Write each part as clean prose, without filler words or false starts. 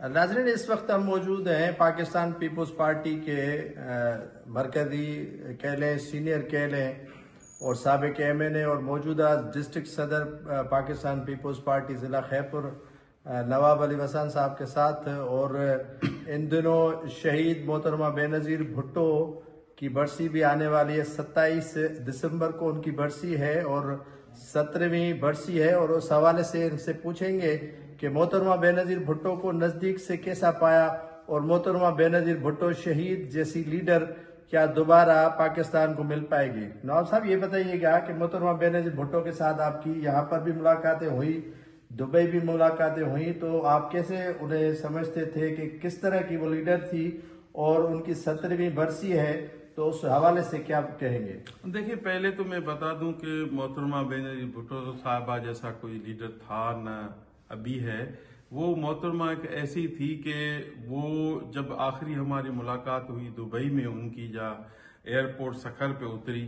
नाज़रीन, इस वक्त हम मौजूद हैं पाकिस्तान पीपल्स पार्टी के मरकजी कह लें, सीनियर कह लें और साबिक MNA और मौजूदा डिस्ट्रिक्ट सदर पाकिस्तान पीपल्स पार्टी ज़िला खैबर नवाब अली वसान साहब के साथ। और इन दिनों शहीद मोहतरमा बेनज़ीर भुट्टो की बरसी भी आने वाली है। 27 दिसंबर को उनकी बरसी है और 17वीं बरसी है। और उस हवाले से इनसे पूछेंगे कि मोहतरमा बेनज़ीर भुट्टो को नज़दीक से कैसा पाया और मोहतरमा बेनज़ीर भुट्टो शहीद जैसी लीडर क्या दोबारा पाकिस्तान को मिल पाएगी। नवाब साहब, ये बताइएगा कि मोहतरमा बेनज़ीर भुट्टो के साथ आपकी यहाँ पर भी मुलाकातें हुई, दुबई भी मुलाकातें हुई, तो आप कैसे उन्हें समझते थे कि किस तरह की वो लीडर थी और उनकी 17वीं बरसी है, तो उस हवाले से क्या कहेंगे? देखिए, पहले तो मैं बता दूं कि मोहतरमा बेनज़ीर भुट्टो साहबा जैसा कोई लीडर था न अभी है। वो मोहतरमा एक ऐसी थी कि वो जब आखिरी हमारी मुलाकात हुई दुबई में उनकी, जा एयरपोर्ट सखर पे उतरी,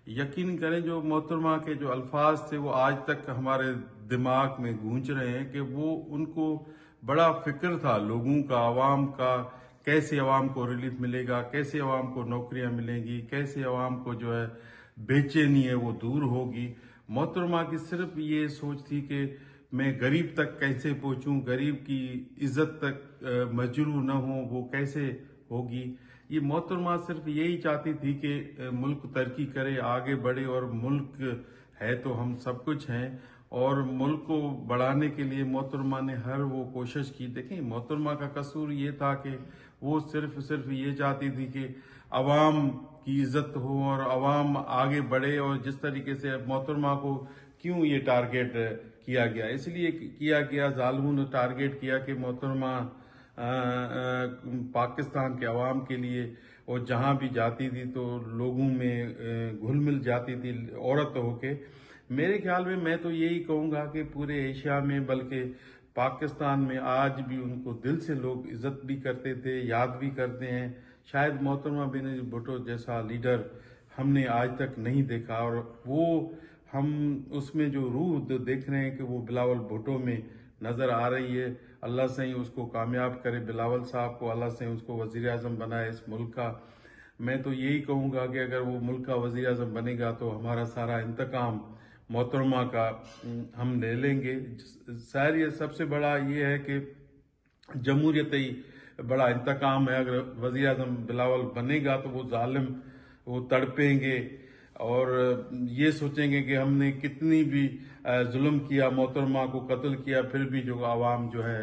यकीन करें जो मोहतरमा के जो अल्फाज थे वो आज तक हमारे दिमाग में गूंज रहे हैं कि वो उनको बड़ा फिक्र था लोगों का, आवाम का, कैसे आवाम को रिलीफ मिलेगा, कैसे आवाम को नौकरियां मिलेंगी, कैसे आवाम को जो है बेचैनी है वो दूर होगी। मोहतरमा की सिर्फ ये सोच थी कि मैं गरीब तक कैसे पहुंचूं, गरीब की इज्जत तक मजरूह न हो, वो कैसे होगी। ये मोहतरमा सिर्फ यही चाहती थी कि मुल्क तरक्की करे, आगे बढ़े, और मुल्क है तो हम सब कुछ हैं, और मुल्क को बढ़ाने के लिए मोहतरमा ने हर वो कोशिश की। देखें, मोहतरमा का कसूर ये था कि वो सिर्फ ये चाहती थी कि अवाम की इज्जत हो और अवाम आगे बढ़े। और जिस तरीके से मोहतरमा को क्यों ये टारगेट किया गया, इसलिए किया गया, जालिमों ने टारगेट किया कि मोहतरमा पाकिस्तान के अवाम के लिए और जहां भी जाती थी तो लोगों में घुल मिल जाती थी औरत होके। मेरे ख्याल में मैं तो यही कहूंगा कि पूरे एशिया में, बल्कि पाकिस्तान में आज भी उनको दिल से लोग इज्जत भी करते थे, याद भी करते हैं। शायद मोहतरमा बेनज़ीर भुट्टो जैसा लीडर हमने आज तक नहीं देखा, और वो हम उसमें जो रूह देख रहे हैं कि वो बिलावल भुट्टो में नजर आ रही है। अल्लाह से ही उसको कामयाब करे, बिलावल साहब को अल्लाह से उसको वजीर आजम बनाए इस मुल्क का। मैं तो यही कहूंगा कि अगर वो मुल्क का वजीर आजम बनेगा तो हमारा सारा इंतकाम मोहतरमा का हम ले लेंगे। शायद ये सबसे बड़ा ये है कि जमहूरियत ही बड़ा इंतकाम है। अगर वजीर आजम बिलावल बनेगा तो वो जालिम वो तड़पेंगे और ये सोचेंगे कि हमने कितनी भी जुल्म किया, मोहतरमा को कत्ल किया, फिर भी जो आवाम जो है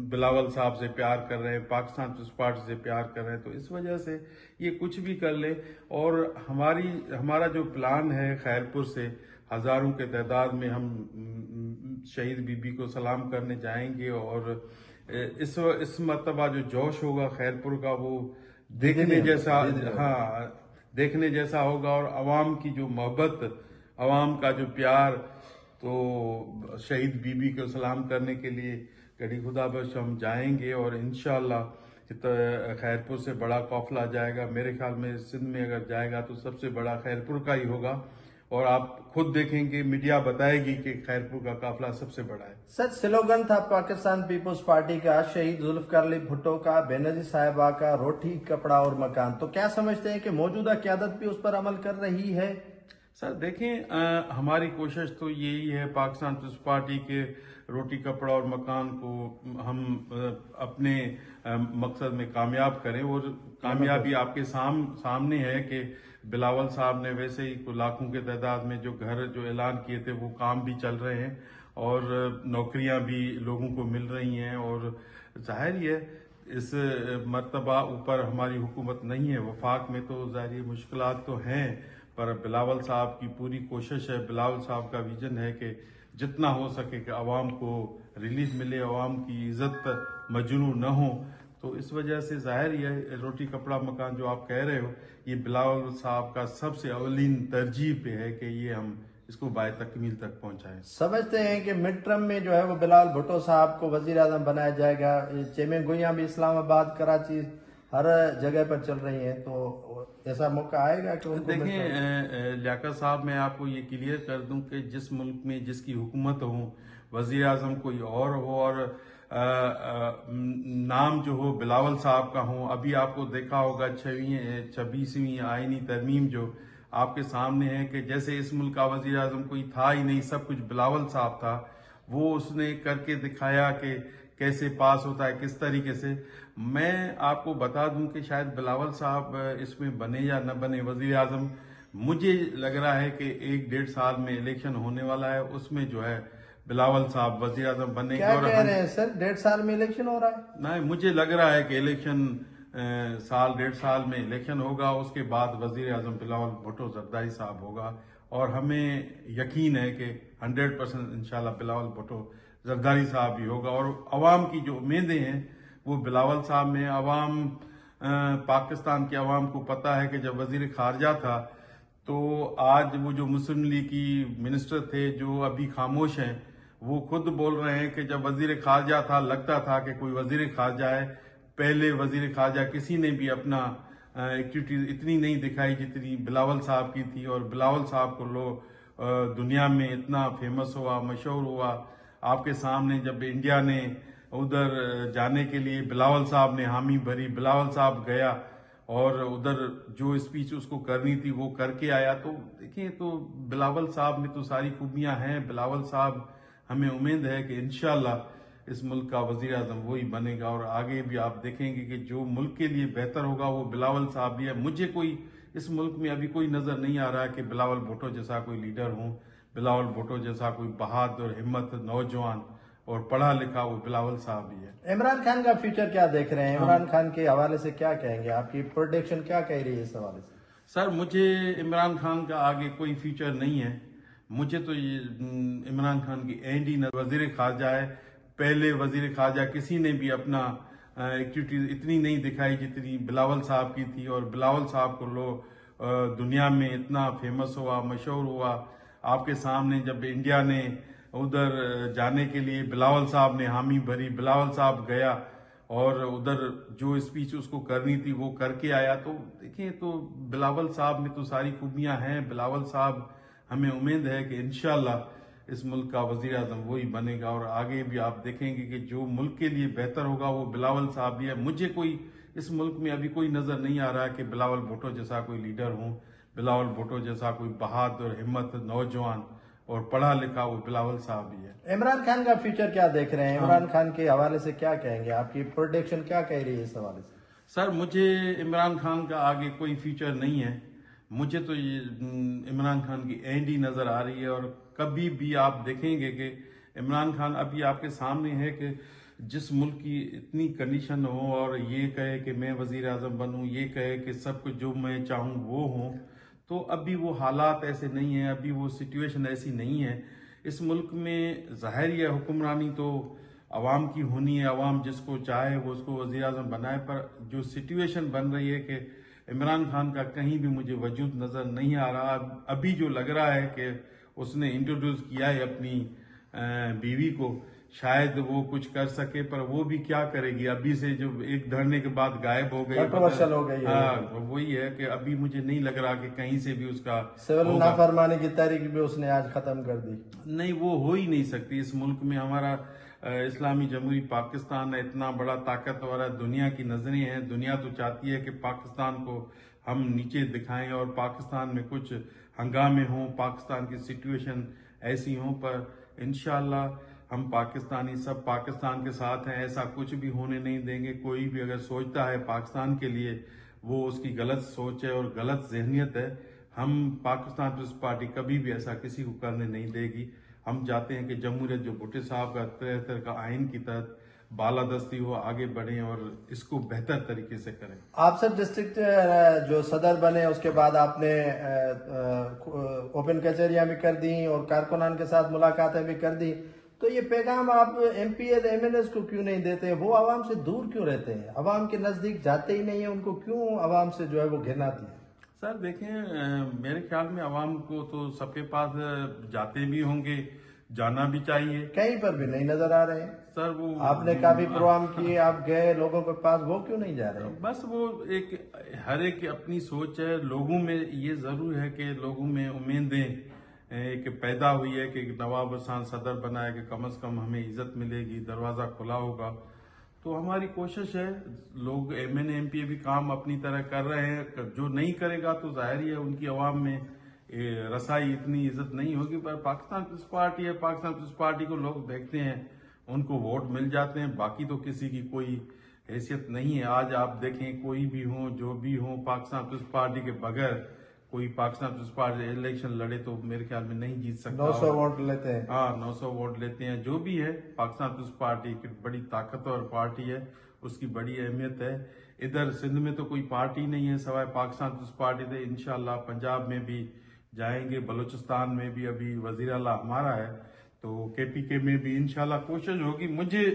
बिलावल साहब से प्यार कर रहे हैं, पाकिस्तान पीपल्स पार्टी से प्यार कर रहे हैं। तो इस वजह से ये कुछ भी कर ले। और हमारा जो प्लान है, खैरपुर से हजारों के तादाद में हम शहीद बीबी को सलाम करने जाएंगे, और इस मरतबा जो जोश होगा खैरपुर का वो देखने जैसा, हाँ, देखने जैसा होगा। और अवाम की जो मोहब्बत, अवाम का जो प्यार, तो शहीद बीबी को सलाम करने के लिए गड़ी खुदा बख्श हम जाएंगे। और इंशाअल्लाह खैरपुर से बड़ा काफिला जाएगा। मेरे ख्याल में सिंध में अगर जाएगा तो सबसे बड़ा खैरपुर का ही होगा, और आप खुद देखेंगे, मीडिया बताएगी कि खैरपुर का काफिला सबसे बड़ा है। सर, स्लोगन था पाकिस्तान पीपल्स पार्टी का, शहीद जुल्फकार अली भुट्टो का, बेनज़ीर साहिबा का, रोटी कपड़ा और मकान। तो क्या समझते हैं कि मौजूदा क़यादत भी उस पर अमल कर रही है? सर देखें, हमारी कोशिश तो यही है पाकिस्तान पीपल्स पार्टी के रोटी कपड़ा और मकान को हम अपने मकसद में कामयाब करें। और कामयाबी आपके सामने है कि बिलावल साहब ने वैसे ही लाखों के तादाद में जो घर जो ऐलान किए थे वो काम भी चल रहे हैं, और नौकरियां भी लोगों को मिल रही हैं। और जाहिर ही है इस मर्तबा ऊपर हमारी हुकूमत नहीं है, वफाक में तो जाहिर मुश्किलात तो हैं, पर बिलावल साहब की पूरी कोशिश है, बिलावल साहब का विजन है कि जितना हो सके कि आवाम को रिलीफ मिले, आवाम की इज्जत मजरूह न हो। तो इस वजह से जाहिर है रोटी कपड़ा मकान जो आप कह रहे हो, ये बिलावल साहब का सबसे अवलीन तरजीह पे है कि ये हम इसको बाय तकमील तक पहुंचाएं। समझते हैं कि मिड टर्म में जो है वो बिलावल भुट्टो साहब को वजीर आजम बनाया जाएगा। चेमे गोइयां भी इस्लामाबाद, कराची, हर जगह पर चल रही है, तो ऐसा मौका आएगा कि उनको? देखें लियाकत साहब, मैं आपको ये क्लियर कर दूं कि जिस मुल्क में जिसकी हुकूमत हो, वजीर आजम कोई और हो, और नाम जो हो बिलावल साहब का हो। अभी आपको देखा होगा 26वीं आईनी तरमीम जो आपके सामने है कि जैसे इस मुल्क का वजीर आजम कोई था ही नहीं, सब कुछ बिलावल साहब था। वो उसने करके दिखाया कि कैसे पास होता है, किस तरीके से। मैं आपको बता दूं कि शायद बिलावल साहब इसमें बने या न बने वजीर आजम, मुझे लग रहा है कि 1-1.5 साल में इलेक्शन होने वाला है, उसमें जो है बिलावल साहब वजीर आजम बनेंगे। क्या और कह रहे हैं सर, 1.5 साल में इलेक्शन हो रहा है? नहीं, मुझे लग रहा है कि इलेक्शन साल 1.5 साल में इलेक्शन होगा, उसके बाद वजीर आजम बिलावल भुट्टो जरदारी साहब होगा। और हमें यकीन है कि 100% इंशाल्लाह बिलावल भुट्टो जरदारी साहब ही होगा। और अवाम की जो उम्मीदें हैं वो बिलावल साहब में। अवाम, पाकिस्तान की अवाम को पता है कि जब वजीर खारजा था तो आज वो जो मुस्लिम लीग की मिनिस्टर थे जो अभी खामोश हैं, वो खुद बोल रहे हैं कि जब वजीर खारजा था लगता था कि कोई वजीर खारजा है। पहले वजीर खारजा किसी ने भी अपना एक्टिविटीज इतनी नहीं दिखाई जितनी बिलावल साहब की थी। और बिलावल साहब को लोग दुनिया में इतना फेमस हुआ, मशहूर हुआ। आपके सामने जब इंडिया ने उधर जाने के लिए बिलावल साहब ने हामी भरी, बिलावल साहब गया और उधर जो स्पीच उसको करनी थी वो करके आया। तो देखिए, तो बिलावल साहब में तो सारी खूबियां हैं। बिलावल साहब, हमें उम्मीद है कि इंशाल्लाह इस मुल्क का वजीर आजम वही बनेगा। और आगे भी आप देखेंगे कि जो मुल्क के लिए बेहतर होगा वो बिलावल साहब भी है। मुझे कोई इस मुल्क में अभी कोई नजर नहीं आ रहा है कि बिलावल भुट्टो जैसा कोई लीडर हो, बिलावल भुट्टो जैसा कोई बहादुर, हिम्मत, नौजवान और पढ़ा लिखा वो बिलावल साहब ही है। इमरान खान का फ्यूचर क्या देख रहे हैं? इमरान खान के हवाले से क्या कहेंगे? आपकी प्रोडिक्शन क्या कह रही है इस हवाले से? सर, मुझे इमरान खान का आगे कोई फ्यूचर नहीं है। मुझे तो ये इमरान खान की एंड ही वजीर खारजा है। पहले वजीर खारजा किसी ने भी अपना एक्टिविटीज इतनी नहीं दिखाई जितनी बिलावल साहब की थी। और बिलावल साहब को लोग दुनिया में इतना फेमस हुआ, मशहूर हुआ। आपके सामने जब इंडिया ने उधर जाने के लिए बिलावल साहब ने हामी भरी, बिलावल साहब गया और उधर जो स्पीच उसको करनी थी वो करके आया। तो देखिए, तो बिलावल साहब में तो सारी खूबियां हैं। बिलावल साहब, हमें उम्मीद है कि इंशाल्लाह इस मुल्क का वजीर आजम वही बनेगा। और आगे भी आप देखेंगे कि जो मुल्क के लिए बेहतर होगा वो बिलावल साहब भी है। मुझे कोई इस मुल्क में अभी कोई नजर नहीं आ रहा है कि बिलावल भुट्टो जैसा कोई लीडर हो, बिलावल भुट्टो जैसा कोई बहादुर, हिम्मत, नौजवान और पढ़ा लिखा वो बिलावल साहब ही है। इमरान खान का फ्यूचर क्या देख रहे हैं? इमरान खान के हवाले से क्या कहेंगे? आपकी प्रोडिक्शन क्या कह रही है इस हवाले से? सर, मुझे इमरान खान का आगे कोई फ्यूचर नहीं है। मुझे तो ये इमरान खान की एंड ही नजर आ रही है। और कभी भी आप देखेंगे कि इमरान खान अभी आपके सामने है कि जिस मुल्क की इतनी कंडीशन हो और ये कहे कि मैं वजीर आजम बनूं, ये कहे कि सब कुछ जो मैं चाहूं वो हो, तो अभी वो हालात ऐसे नहीं है, अभी वो सिचुएशन ऐसी नहीं है। इस मुल्क में जाहिर है हुक्मरानी तो अवाम की होनी है, अवाम जिसको चाहे वो उसको वजीर आजम बनाए। पर जो सिचुएशन बन रही है कि इमरान खान का कहीं भी मुझे वजूद नजर नहीं आ रहा। अभी जो लग रहा है कि उसने इंट्रोड्यूस किया है अपनी बीवी को, शायद वो कुछ कर सके, पर वो भी क्या करेगी। अभी से जो एक धरने के बाद गायब हो गई, कंट्रोवर्शियल हो गई है। हाँ, वही है कि अभी मुझे नहीं लग रहा कि कहीं से भी उसका सिविल होगा। नाफरमानी की तारीख भी उसने आज खत्म कर दी। नहीं, वो हो ही नहीं सकती। इस मुल्क में हमारा इस्लामी जमहूरी पाकिस्तान है, इतना बड़ा ताकतवर है, दुनिया की नजरें हैं। दुनिया तो चाहती है कि पाकिस्तान को हम नीचे दिखाएं और पाकिस्तान में कुछ हंगामे हों, पाकिस्तान की सिचुएशन ऐसी हो। पर इंशाल्लाह हम पाकिस्तानी सब पाकिस्तान के साथ हैं, ऐसा कुछ भी होने नहीं देंगे। कोई भी अगर सोचता है पाकिस्तान के लिए, वो उसकी गलत सोच है और गलत जहनियत है। हम पाकिस्तान पीपल्स पार्टी कभी भी ऐसा किसी को करने नहीं देगी। हम चाहते हैं कि जमहूरियत जो भुट्टो साहब का 73 का आइन की तहत बालादस्ती हो, आगे बढ़े और इसको बेहतर तरीके से करें। आप सब डिस्ट्रिक्ट जो सदर बने उसके बाद आपने ओपन कचहरियां भी कर दी और कारकुनान के साथ मुलाकातें भी कर दी। तो ये पैगाम आप एमपीएस एमएनएस को क्यों नहीं देते? वो आवाम से दूर क्यों रहते हैं? आवाम के नजदीक जाते ही नहीं है, उनको क्यों आवाम से जो है वो घिरना आती है? सर देखें, मेरे ख्याल में आवाम को तो सबके पास जाते भी होंगे, जाना भी चाहिए। कहीं पर भी नहीं नजर आ रहे हैं सर। वो आपने काफी प्रोग्राम किए, आप गए लोगों के पास, वो क्यों नहीं जा रहे हैं? बस वो एक हर एक की अपनी सोच है। लोगों में ये जरूर है कि लोगों में उम्मीदें एक पैदा हुई है कि नवाब हसन सदर बना है कि कम से कम हमें इज्जत मिलेगी, दरवाजा खुला होगा। तो हमारी कोशिश है, लोग एमएनए एमपी भी काम अपनी तरह कर रहे हैं। जो नहीं करेगा तो जाहिर ही है उनकी आवाम में रसाई इतनी इज्जत नहीं होगी। पर पाकिस्तान पीपल्स पार्टी है, पाकिस्तान पीपल्स पार्टी को लोग देखते हैं, उनको वोट मिल जाते हैं, बाकी तो किसी की कोई हैसियत नहीं है। आज आप देखें, कोई भी हो, जो भी हो, पाकिस्तान पीपल्स पार्टी के बगैर कोई पाकिस्तान पीपल्स पार्टी इलेक्शन लड़े तो मेरे ख्याल में नहीं जीत सकता। 900 वोट लेते हैं। हाँ, 900 वोट लेते हैं। जो भी है, पाकिस्तान पीपल्स पार्टी की बड़ी ताकतवर पार्टी है, उसकी बड़ी अहमियत है। इधर सिंध में तो कोई पार्टी नहीं है सिवाय पाकिस्तान पीपल्स पार्टी से। इंशाल्लाह पंजाब में भी जाएंगे, बलूचिस्तान में भी अभी वजीर आला हमारा है, तो केपीके में भी इंशाल्लाह कोशिश होगी। मुझे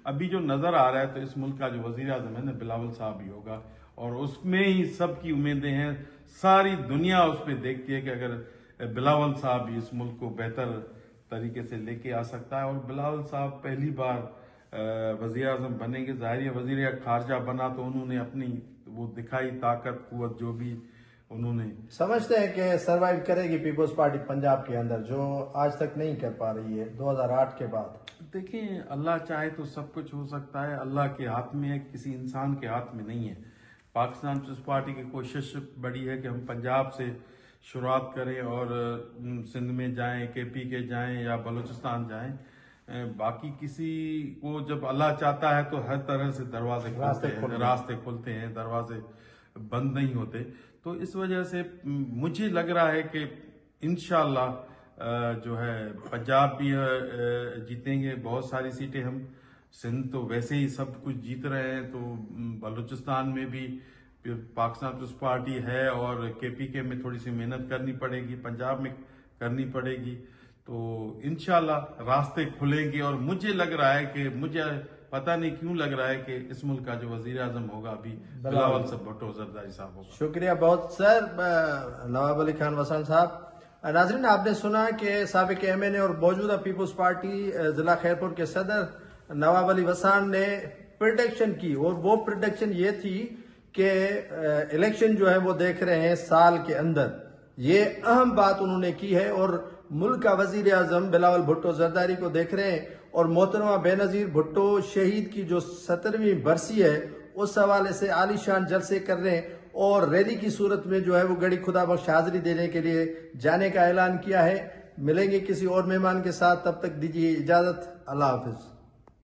अभी जो नजर आ रहा है तो इस मुल्क का जो वजीर आजम है ना, बिलावल साहब ही होगा, और उसमें ही सबकी उम्मीदें हैं। सारी दुनिया उस पर देखती है कि अगर बिलावल साहब भी इस मुल्क को बेहतर तरीके से लेके आ सकता है। और बिलावल साहब पहली बार वजीर आजम बनेंगे। जाहिर है वजीर खारजा बना तो उन्होंने अपनी वो दिखाई ताकत कुव्वत, जो भी उन्होंने। समझते हैं कि सरवाइव करेगी पीपल्स पार्टी पंजाब के अंदर, जो आज तक नहीं कर पा रही है 2008 के बाद। देखिए, अल्लाह चाहे तो सब कुछ हो सकता है, अल्लाह के हाथ में है, किसी इंसान के हाथ में नहीं है। पाकिस्तान पीपल्स पार्टी की कोशिश बड़ी है कि हम पंजाब से शुरुआत करें और सिंध में जाएं, केपी के जाएं या बलूचिस्तान जाएं। बाकी किसी को जब अल्लाह चाहता है तो हर तरह से दरवाजे खुलते हैं, रास्ते खुलते हैं, दरवाजे बंद नहीं होते। तो इस वजह से मुझे लग रहा है कि इंशाल्लाह जो है पंजाब भी जीतेंगे बहुत सारी सीटें हम। सिंध तो वैसे ही सब कुछ जीत रहे हैं, तो बलूचिस्तान में भी पाकिस्तान पीपल्स पार्टी है और केपीके में थोड़ी सी मेहनत करनी पड़ेगी, पंजाब में करनी पड़ेगी। तो इंशाल्लाह रास्ते खुलेंगे। और मुझे लग रहा है कि, मुझे पता नहीं क्यों लग रहा है कि इस मुल्क का जो वजीर आजम होगा अभी बिलावल भुट्टो जरदारी साहब होगा। शुक्रिया बहुत सर, नवाब अली खान वसान साहब। नाजरीन, आपने सुना कि साबिक एमएनए और मौजूदा पीपल्स पार्टी जिला खैरपुर के सदर नवाब अली वसान ने प्रिडिक्शन की, और वो प्रिडिक्शन ये थी कि इलेक्शन जो है वो देख रहे हैं साल के अंदर। ये अहम बात उन्होंने की है, और मुल्क का वजीर आजम बिलावल भुट्टो जरदारी को देख रहे हैं। और मोहतरमा बेनजीर भुट्टो शहीद की जो 17वीं बरसी है, उस हवाले से आलीशान जलसे कर रहे हैं, और रैली की सूरत में जो है वो गड़ी खुदा बख्श हाजिरी देने के लिए जाने का ऐलान किया है। मिलेंगे किसी और मेहमान के साथ, तब तक दीजिए इजाजत। अल्लाह हाफिज।